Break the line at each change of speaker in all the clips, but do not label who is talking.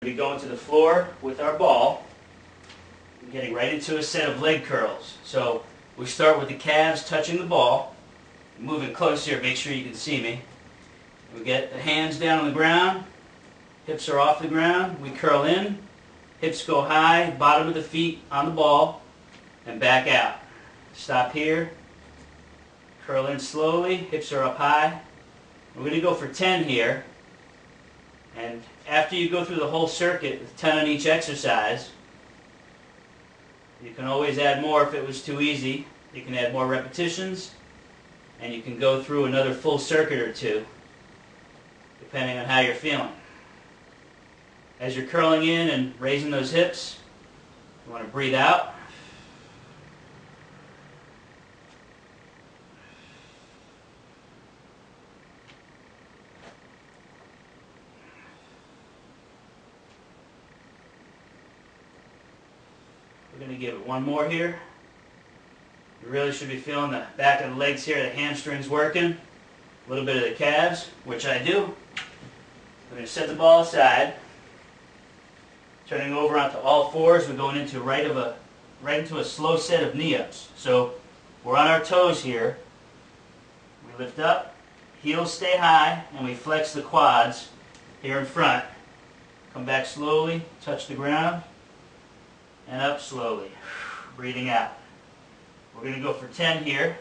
be going to the floor with our ball, getting right into a set of leg curls. So we start with the calves touching the ball, moving close here, make sure you can see me. We get the hands down on the ground, hips are off the ground, we curl in, hips go high, bottom of the feet on the ball, and back out. Stop here, curl in slowly, hips are up high. We're going to go for 10 here, and after you go through the whole circuit with 10 on each exercise, you can always add more if it was too easy. You can add more repetitions, and you can go through another full circuit or two, depending on how you're feeling. As you're curling in and raising those hips, you want to breathe out. We're going to give it one more here. You really should be feeling the back of the legs here, the hamstrings working, a little bit of the calves, which I do. We're going to set the ball aside, turning over onto all fours. We're going into right into a slow set of knee-ups. So we're on our toes here. We lift up, heels stay high, and we flex the quads here in front. Come back slowly, touch the ground, and up slowly, breathing out. We're going to go for 10 here.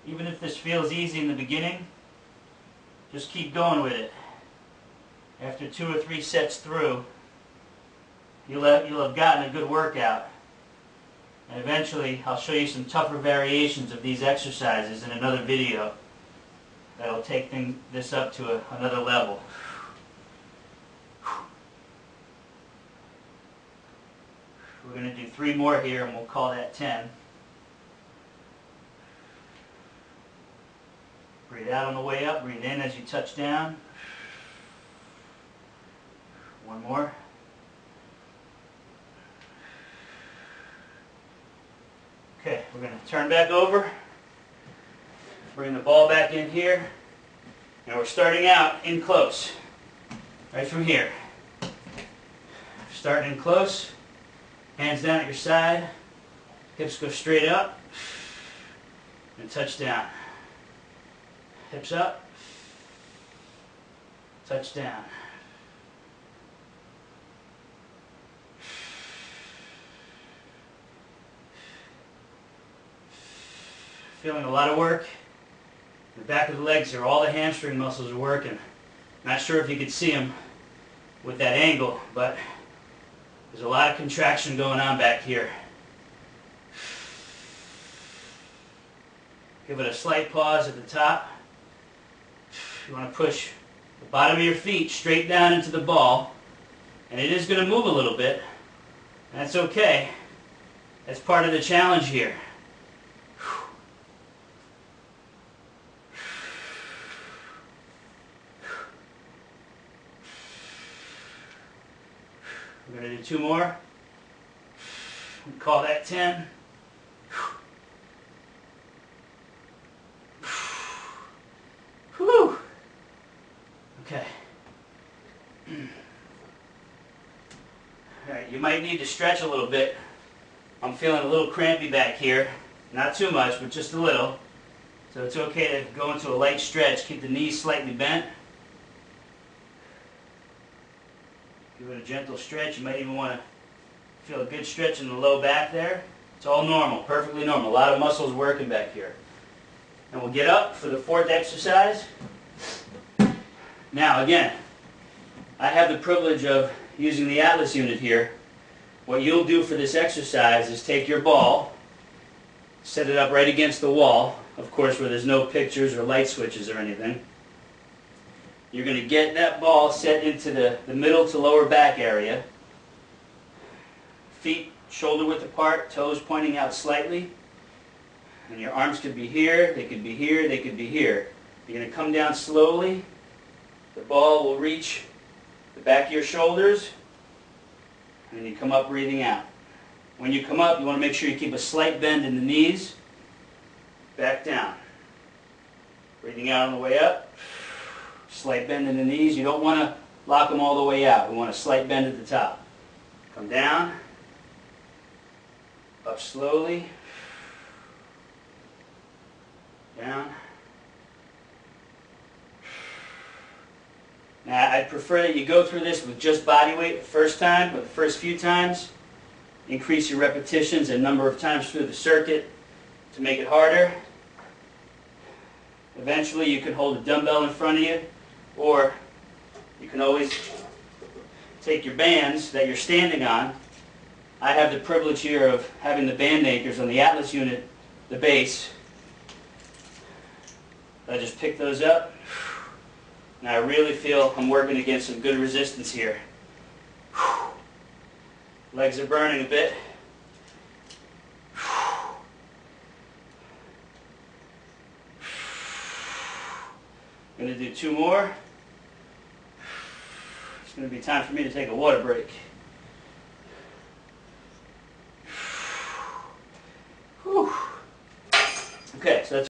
Even if this feels easy in the beginning, just keep going with it. After 2 or 3 sets through, you'll have gotten a good workout. And eventually, I'll show you some tougher variations of these exercises in another video that'll take this up to another level. We're going to do 3 more here, and we'll call that 10. Breathe out on the way up, breathe in as you touch down. One more. Okay, we're going to turn back over, bring the ball back in here, and we're starting out in close, right from here. Starting in close, hands down at your side, hips go straight up, and touch down. Hips up, touch down. Feeling a lot of work. The back of the legs here, all the hamstring muscles are working. Not sure if you could see them with that angle, but there's a lot of contraction going on back here. Give it a slight pause at the top. You want to push the bottom of your feet straight down into the ball, and it is going to move a little bit. That's okay. That's part of the challenge here. We're going to do 2 more. We call that 10. Whew. Okay. Alright, you might need to stretch a little bit. I'm feeling a little crampy back here. Not too much, but just a little. So it's okay to go into a light stretch. Keep the knees slightly bent. Give it a gentle stretch. You might even want to feel a good stretch in the low back there. It's all normal, perfectly normal. A lot of muscles working back here. And we'll get up for the 4th exercise. Now again, I have the privilege of using the Atlas unit here. What you'll do for this exercise is take your ball, set it up right against the wall, of course where there's no pictures or light switches or anything. You're going to get that ball set into the middle to lower back area. Feet shoulder width apart, toes pointing out slightly. And your arms could be here, they could be here, they could be here. You're going to come down slowly. The ball will reach the back of your shoulders. And then you come up breathing out. When you come up, you want to make sure you keep a slight bend in the knees. Back down. Breathing out on the way up. Slight bend in the knees. You don't want to lock them all the way out. We want a slight bend at the top. Come down. Up slowly. Down. Now, I'd prefer that you go through this with just body weight the first time, but the first few times, increase your repetitions and number of times through the circuit to make it harder. Eventually, you can hold a dumbbell in front of you, or you can always take your bands that you're standing on. I have the privilege here of having the band anchors on the Atlas unit, the base. I just pick those up. Now I really feel I'm working against some good resistance here. Legs are burning a bit. I'm going to do 2 more. It's going to be time for me to take a water break.